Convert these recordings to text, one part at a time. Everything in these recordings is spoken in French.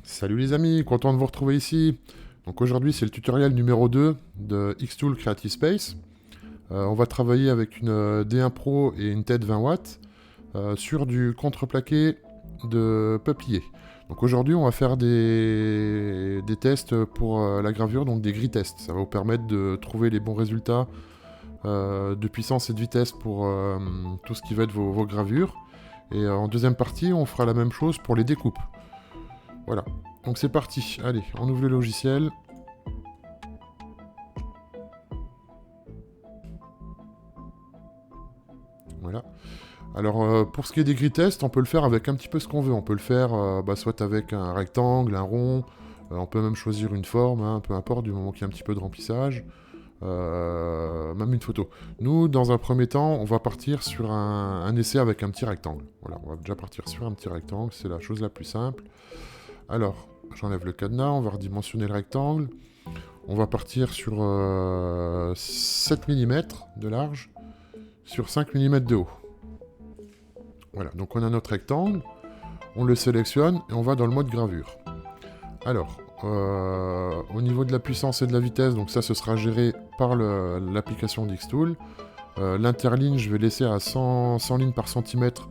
Salut les amis, content de vous retrouver ici. Donc aujourd'hui c'est le tutoriel numéro 2 de Xtool Creative Space. On va travailler avec une D1 Pro et une tête 20 watts sur du contreplaqué de peuplier. Donc aujourd'hui on va faire des tests pour la gravure, donc des gris tests. Ça va vous permettre de trouver les bons résultats de puissance et de vitesse pour tout ce qui va être vos gravures. Et en deuxième partie on fera la même chose pour les découpes. Voilà, donc c'est parti. Allez, on ouvre le logiciel. Voilà. Alors, pour ce qui est des gris tests, on peut le faire avec un petit peu ce qu'on veut. On peut le faire soit avec un rectangle, un rond. On peut même choisir une forme, hein, peu importe, du moment qu'il y a un petit peu de remplissage. Même une photo. Nous, dans un premier temps, on va partir sur un essai avec un petit rectangle. Voilà, on va déjà partir sur un petit rectangle. C'est la chose la plus simple. Alors, j'enlève le cadenas, on va redimensionner le rectangle. On va partir sur 7 mm de large sur 5 mm de haut. Voilà, donc on a notre rectangle, on le sélectionne et on va dans le mode gravure. Alors, au niveau de la puissance et de la vitesse, donc ça ce sera géré par l'application d'Xtool. L'interligne, je vais laisser à 100 lignes par centimètre.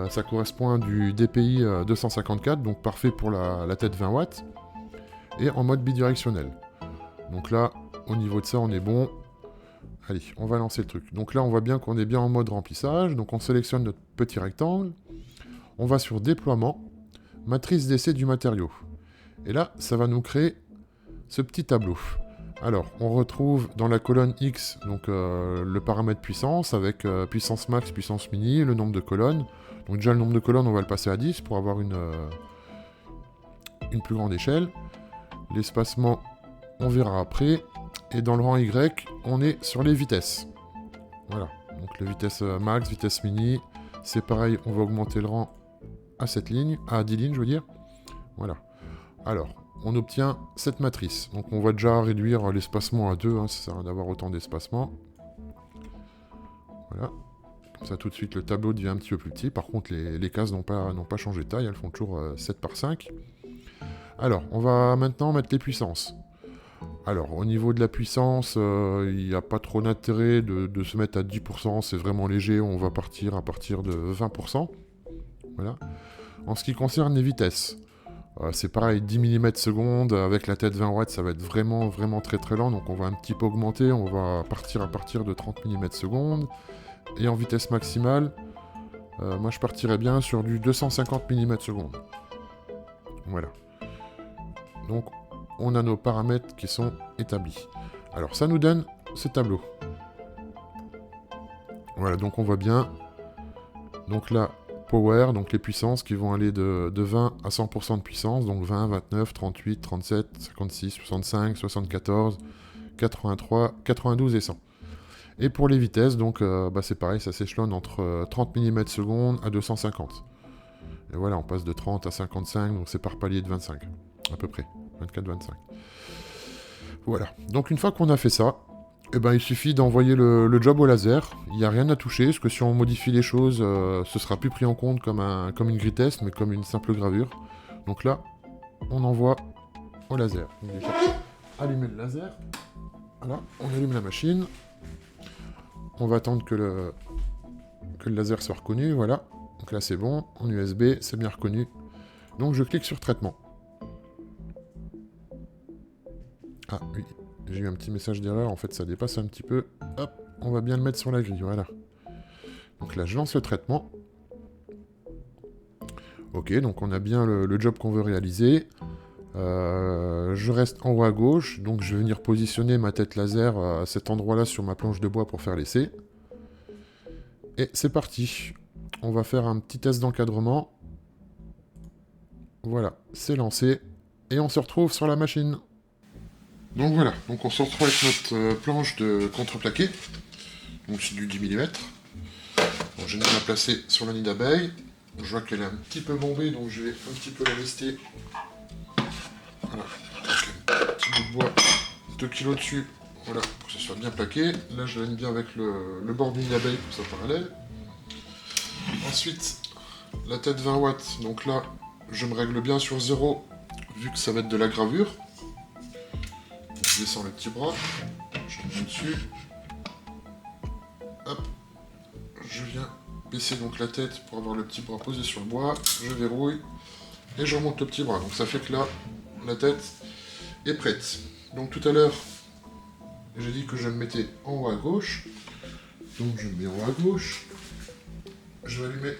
Ça correspond à du DPI 254, donc parfait pour la tête 20 watts. Et en mode bidirectionnel. Donc là, au niveau de ça, on est bon. Allez, on va lancer le truc. Donc là, on voit bien qu'on est bien en mode remplissage. Donc on sélectionne notre petit rectangle. On va sur déploiement, matrice d'essai du matériau. Et là, ça va nous créer ce petit tableau. Alors, on retrouve dans la colonne X donc, le paramètre puissance avec puissance max, puissance mini, le nombre de colonnes. Donc déjà, le nombre de colonnes, on va le passer à 10 pour avoir une plus grande échelle. L'espacement, on verra après. Et dans le rang Y, on est sur les vitesses. Voilà, donc les vitesses max, vitesse mini, c'est pareil, on va augmenter le rang à 7 lignes, à 10 lignes je veux dire. Voilà. Alors, on obtient cette matrice. Donc on va déjà réduire l'espacement à 2, hein, ça sert à rien d'avoir autant d'espacement. Voilà. Comme ça tout de suite le tableau devient un petit peu plus petit. Par contre les cases n'ont pas changé de taille, elles font toujours 7 par 5. Alors, on va maintenant mettre les puissances. Alors, au niveau de la puissance, il n'y a pas trop d'intérêt de se mettre à 10%, c'est vraiment léger, on va partir à partir de 20%. Voilà. En ce qui concerne les vitesses, c'est pareil, 10 mm seconde, avec la tête 20 watts, ça va être vraiment, vraiment très très lent, donc on va un petit peu augmenter, on va partir à partir de 30 mm seconde. Et en vitesse maximale, moi je partirais bien sur du 250 mm seconde. Voilà. Donc, on a nos paramètres qui sont établis. Alors ça nous donne ce tableau. Voilà, donc on voit bien. Donc là, power, donc les puissances qui vont aller de 20 à 100% de puissance. Donc 20, 29, 38, 37, 56, 65, 74, 83, 92 et 100. Et pour les vitesses, donc c'est pareil, ça s'échelonne entre 30 mm seconde à 250. Et voilà, on passe de 30 à 55, donc c'est par palier de 25, à peu près. 24-25. Voilà. Donc une fois qu'on a fait ça, il suffit d'envoyer le job au laser. Il n'y a rien à toucher, parce que si on modifie les choses, ce sera plus pris en compte comme une grid test, mais comme une simple gravure. Donc là, on envoie au laser. Donc déjà, allumer le laser. Voilà, on allume la machine. On va attendre que le laser soit reconnu, voilà. Donc là c'est bon, en USB, c'est bien reconnu. Donc je clique sur traitement. Ah oui, j'ai eu un petit message d'erreur, en fait ça dépasse un petit peu. Hop, on va bien le mettre sur la grille, voilà. Donc là je lance le traitement. Ok, donc on a bien le job qu'on veut réaliser. Je reste en haut à gauche, donc je vais venir positionner ma tête laser à cet endroit-là sur ma planche de bois pour faire l'essai. Et c'est parti. On va faire un petit test d'encadrement. Voilà, c'est lancé. Et on se retrouve sur la machine. Donc voilà, donc on se retrouve avec notre planche de contreplaqué. Donc c'est du 10 mm. Bon, je vais la placer sur le nid d'abeille. Je vois qu'elle est un petit peu bombée, donc je vais un petit peu la lester. Voilà, un petit bout de bois, 2 kg dessus, voilà, pour que ce soit bien plaqué. Là je l'aime bien avec le bord du nid d'abeille pour ça parallèle. Ensuite, la tête 20 watts, donc là je me règle bien sur 0 vu que ça va être de la gravure, je descends le petit bras, je tombe dessus, hop, je viens baisser donc la tête pour avoir le petit bras posé sur le bois, je verrouille et je remonte le petit bras. Donc ça fait que là, la tête est prête. Donc tout à l'heure, j'ai dit que je le mettais en haut à gauche, donc je le mets en haut à gauche, je vais allumer.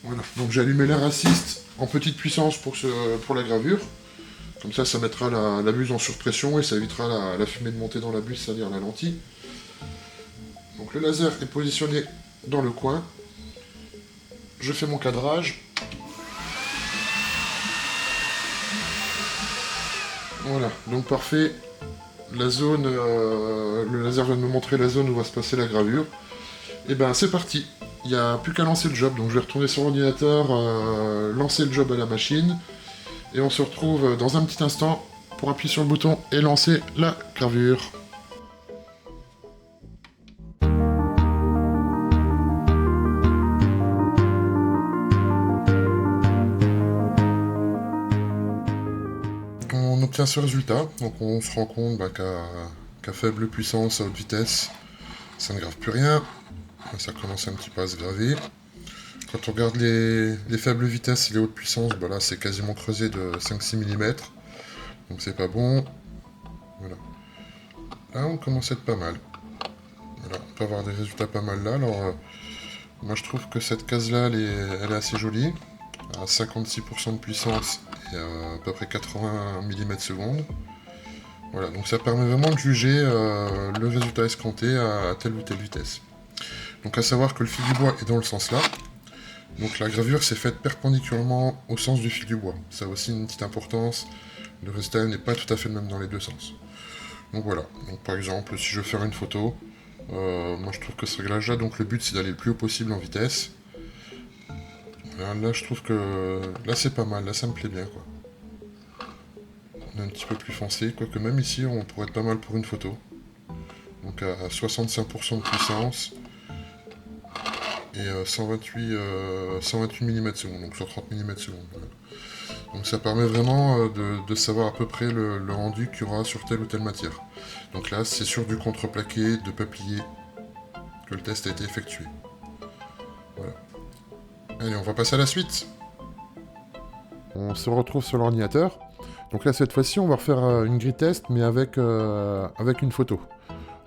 Voilà, donc j'ai allumé l'air assist en petite puissance pour la gravure. Comme ça mettra la buse en surpression et ça évitera la fumée de monter dans la buse, c'est-à-dire la lentille. Donc le laser est positionné dans le coin. Je fais mon cadrage. Voilà, donc parfait. La zone, le laser vient de me montrer la zone où va se passer la gravure. Et ben c'est parti. Il n'y a plus qu'à lancer le job. Donc je vais retourner sur l'ordinateur, lancer le job à la machine. Et on se retrouve dans un petit instant pour appuyer sur le bouton et lancer la gravure. On obtient ce résultat, donc on se rend compte qu'à faible puissance, à haute vitesse, ça ne grave plus rien. Ça commence un petit peu à se graver. Quand on regarde les faibles vitesses et les hautes puissances, bah là c'est quasiment creusé de 5-6 mm. Donc c'est pas bon. Voilà. Là on commence à être pas mal. Voilà, on peut avoir des résultats pas mal là. Alors moi je trouve que cette case là elle est assez jolie. À 56% de puissance et à peu près 80 mm/s. Voilà, donc ça permet vraiment de juger le résultat escompté à telle ou telle vitesse. Donc à savoir que le fil du bois est dans le sens là. Donc la gravure s'est faite perpendiculairement au sens du fil du bois. Ça a aussi une petite importance. Le résultat n'est pas tout à fait le même dans les deux sens. Donc voilà. Donc par exemple, si je veux faire une photo, moi je trouve que ce réglage là, donc le but c'est d'aller le plus haut possible en vitesse. Voilà, là je trouve que là c'est pas mal, là ça me plaît bien quoi. On est un petit peu plus foncé, quoique même ici on pourrait être pas mal pour une photo. Donc à 65% de puissance. Et 128 mm/s, donc sur 30 mm/s. Voilà. Donc ça permet vraiment de savoir à peu près le rendu qu'il y aura sur telle ou telle matière. Donc là, c'est sur du contreplaqué, de peuplier, que le test a été effectué. Voilà. Allez, on va passer à la suite. On se retrouve sur l'ordinateur. Donc là, cette fois-ci, on va refaire une grille test, mais avec une photo.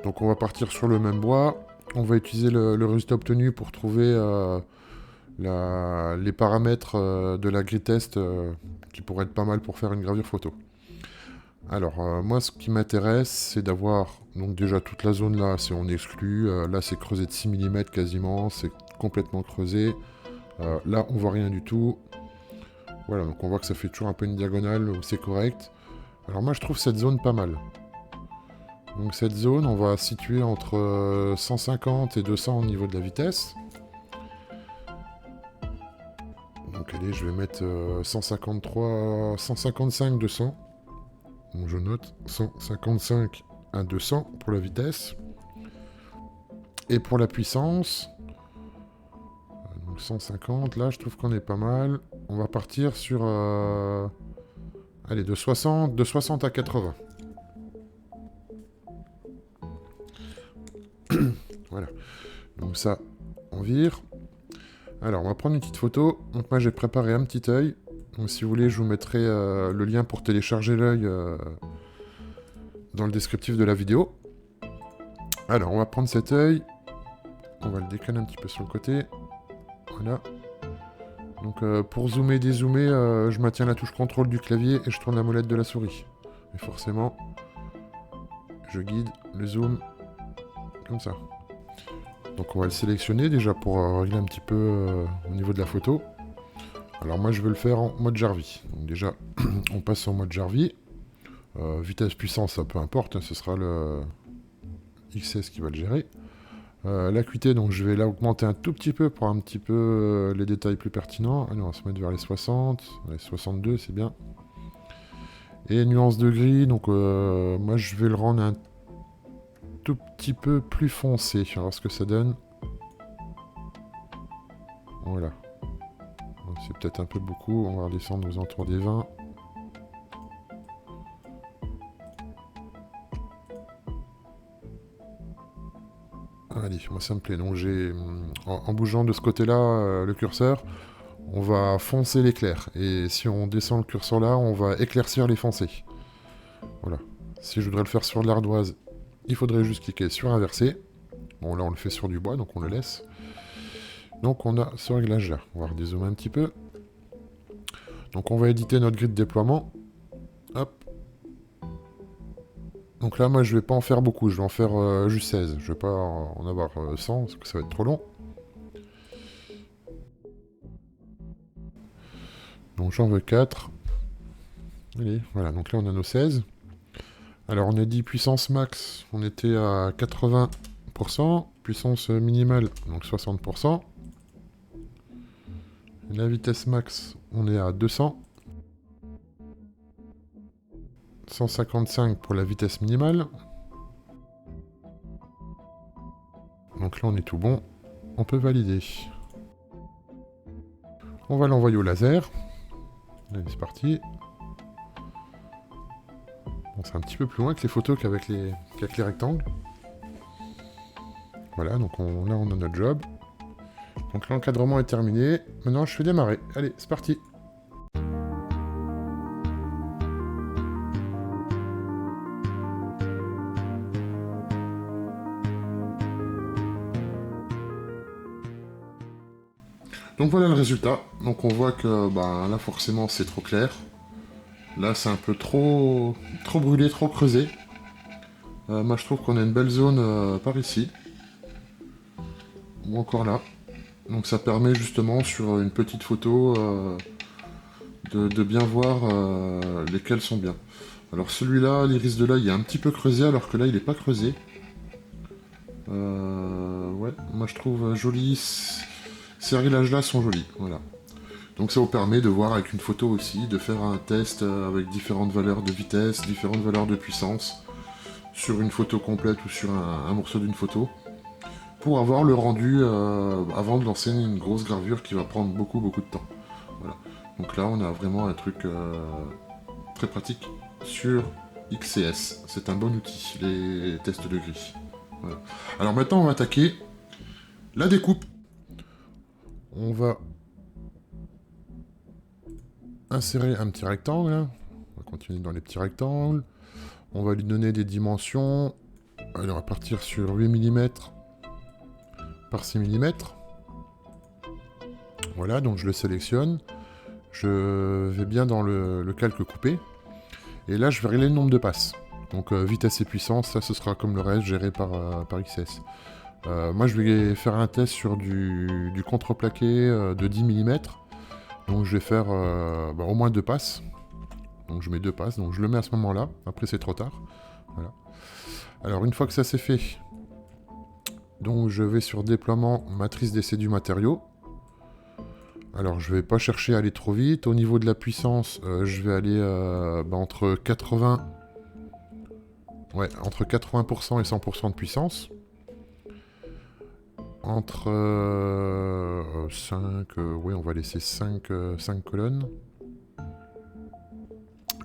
Donc on va partir sur le même bois. On va utiliser le résultat obtenu pour trouver les paramètres de la grille test qui pourraient être pas mal pour faire une gravure photo. Alors moi ce qui m'intéresse c'est d'avoir donc déjà toute la zone là, si on exclut, là c'est creusé de 6 mm quasiment, c'est complètement creusé. Là on voit rien du tout. Voilà, donc on voit que ça fait toujours un peu une diagonale où c'est correct. Alors moi je trouve cette zone pas mal. Donc cette zone, on va situer entre 150 et 200 au niveau de la vitesse. Donc allez, je vais mettre 153, 155, 200. Donc je note 155 à 200 pour la vitesse. Et pour la puissance, donc 150, là je trouve qu'on est pas mal. On va partir sur allez, de 60 à 80. Voilà. Donc ça, on vire. Alors, on va prendre une petite photo. Donc moi, j'ai préparé un petit œil. Donc si vous voulez, je vous mettrai le lien pour télécharger l'œil dans le descriptif de la vidéo. Alors, on va prendre cet œil. On va le décaler un petit peu sur le côté. Voilà. Donc pour zoomer, dézoomer, je maintiens la touche contrôle du clavier et je tourne la molette de la souris. Et forcément, je guide le zoom comme ça. Donc on va le sélectionner déjà pour régler un petit peu au niveau de la photo. Alors moi je vais le faire en mode Jarvis. Donc déjà on passe en mode Jarvis. Vitesse puissance ça peu importe, hein, ce sera le XS qui va le gérer. L'acuité donc je vais la augmenter un tout petit peu pour un petit peu les détails plus pertinents. Allez on va se mettre vers les 60, les 62 c'est bien. Et nuance de gris, donc moi je vais le rendre un tout petit peu plus foncé. On va voir ce que ça donne. Voilà. C'est peut-être un peu beaucoup, on va redescendre aux alentours des 20. Allez, moi ça me plaît. Donc j'ai, en bougeant de ce côté-là le curseur, on va foncer l'éclair. Et si on descend le curseur là, on va éclaircir les foncés. Voilà. Si je voudrais le faire sur de l'ardoise, il faudrait juste cliquer sur inverser. Bon là on le fait sur du bois, donc on le laisse. Donc on a ce réglage là. On va redézoomer un petit peu. Donc on va éditer notre grille de déploiement. Hop. Donc là moi je vais pas en faire beaucoup, je vais en faire juste 16. Je vais pas en avoir 100 parce que ça va être trop long. Donc j'en veux 4. Allez, voilà, donc là on a nos 16. Alors on a dit puissance max, on était à 80%, puissance minimale, donc 60%. La vitesse max, on est à 200. 155 pour la vitesse minimale. Donc là on est tout bon, on peut valider. On va l'envoyer au laser. Allez, c'est parti. Bon, c'est un petit peu plus loin que les photos qu'avec les rectangles. Voilà, donc là on a notre job. Donc l'encadrement est terminé. Maintenant je fais démarrer. Allez, c'est parti. Donc voilà le résultat. Donc on voit que là forcément c'est trop clair. Là c'est un peu trop brûlé, trop creusé. Moi je trouve qu'on a une belle zone par ici. Ou encore là. Donc ça permet justement sur une petite photo de bien voir lesquels sont bien. Alors celui-là, l'iris de l'œil est un petit peu creusé alors que là il n'est pas creusé. Ouais, moi je trouve joli. Ces réglages-là sont jolis, voilà. Donc ça vous permet de voir avec une photo aussi, de faire un test avec différentes valeurs de vitesse, différentes valeurs de puissance, sur une photo complète ou sur un morceau d'une photo, pour avoir le rendu avant de lancer une grosse gravure qui va prendre beaucoup de temps. Voilà. Donc là on a vraiment un truc très pratique sur XCS. C'est un bon outil, les tests de gris. Voilà. Alors maintenant on va attaquer la découpe. On va insérer un petit rectangle. On va continuer dans les petits rectangles. On va lui donner des dimensions. Allez, on va partir sur 8 mm par 6 mm. Voilà, donc je le sélectionne. Je vais bien dans le calque coupé. Et là, je vais régler le nombre de passes. Donc vitesse et puissance, ça ce sera comme le reste, géré par XS. Moi, je vais faire un test sur du contreplaqué de 10 mm. Donc, je vais faire au moins 2 passes. Donc, je mets 2 passes. Donc, je le mets à ce moment-là. Après, c'est trop tard. Voilà. Alors, une fois que ça c'est fait, donc je vais sur déploiement, matrice d'essai du matériau. Alors, je vais pas chercher à aller trop vite. Au niveau de la puissance, je vais aller entre 80... Ouais, entre 80% et 100% de puissance. Entre 5, oui, on va laisser 5 colonnes.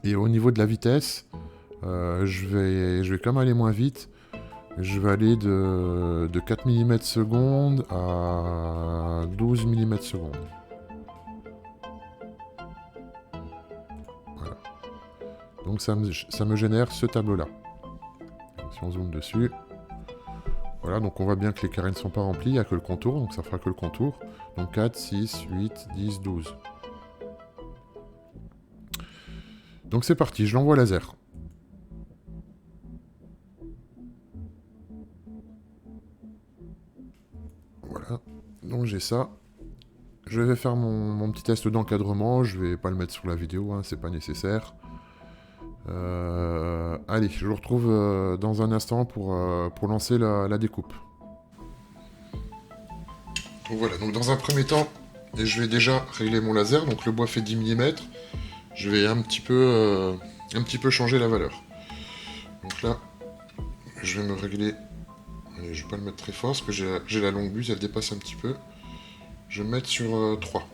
Et au niveau de la vitesse, je vais quand même aller moins vite. Je vais aller de 4 mm seconde à 12 mm seconde. Voilà. Donc ça me génère ce tableau-là. Si on zoome dessus... Voilà, donc on voit bien que les carrés ne sont pas remplis, il n'y a que le contour, donc ça fera que le contour. Donc 4, 6, 8, 10, 12. Donc c'est parti, je l'envoie laser. Voilà, donc j'ai ça. Je vais faire mon petit test d'encadrement, je vais pas le mettre sur la vidéo, hein, c'est pas nécessaire. Allez, je vous retrouve dans un instant pour lancer la découpe. Donc voilà, donc dans un premier temps, je vais déjà régler mon laser, donc le bois fait 10 mm. Je vais un petit peu changer la valeur. Donc là, je vais me régler. Allez, je vais pas le mettre très fort parce que j'ai la longue buse, elle dépasse un petit peu. Je vais me mettre sur 3.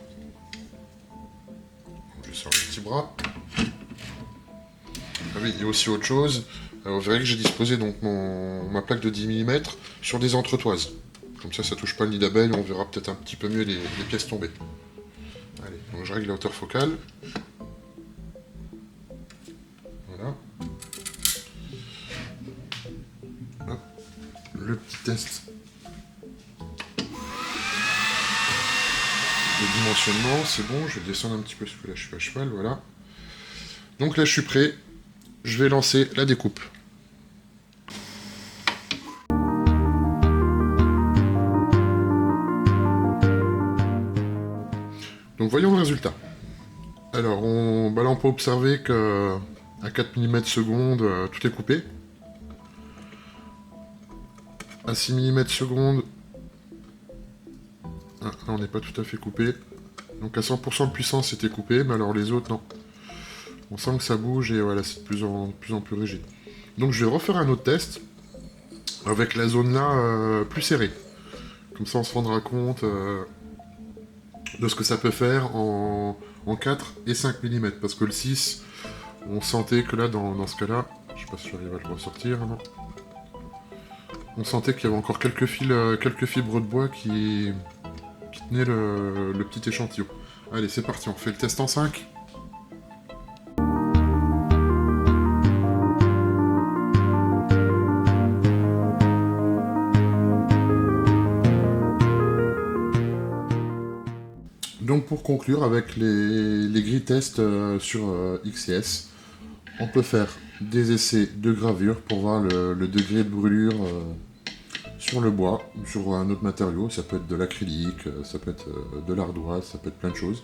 petit bras. Ah oui, il y a aussi autre chose. Vous verrez que j'ai disposé donc ma plaque de 10 mm sur des entretoises. Comme ça touche pas le nid d'abeille, on verra peut-être un petit peu mieux les pièces tomber. Allez, donc je règle la hauteur focale. Voilà. Hop. Le petit test de dimensionnement, c'est bon, je vais descendre un petit peu parce que là je suis à cheval, voilà. Donc là je suis prêt, je vais lancer la découpe. Donc voyons le résultat. Alors là on peut observer que à 4 mm seconde, tout est coupé. À 6 mm seconde, là on n'est pas tout à fait coupé. Donc à 100% de puissance c'était coupé, mais alors les autres non. On sent que ça bouge et voilà, c'est de plus en plus rigide. Donc je vais refaire un autre test avec la zone là plus serrée. Comme ça on se rendra compte de ce que ça peut faire en 4 et 5 mm. Parce que le 6, on sentait que là, dans ce cas-là, je sais pas si j'arrive à le ressortir, non. On sentait qu'il y avait encore quelques fibres de bois qui tenaient le petit échantillon. Allez, c'est parti, on fait le test en 5. Donc pour conclure avec les grilles tests sur XCS, on peut faire des essais de gravure pour voir le degré de brûlure sur le bois, sur un autre matériau. Ça peut être de l'acrylique, ça peut être de l'ardoise, ça peut être plein de choses.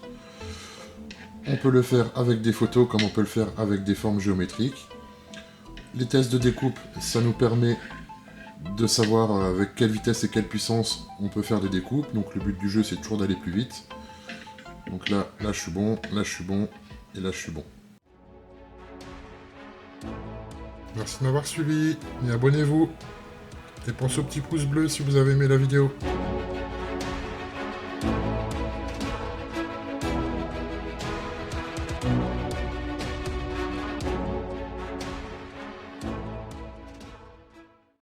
On peut le faire avec des photos comme on peut le faire avec des formes géométriques. Les tests de découpe, ça nous permet de savoir avec quelle vitesse et quelle puissance on peut faire des découpes. Donc le but du jeu c'est toujours d'aller plus vite. Donc là je suis bon, là je suis bon, et là je suis bon. Merci de m'avoir suivi, et abonnez-vous. Et pensez au petit pouce bleu si vous avez aimé la vidéo.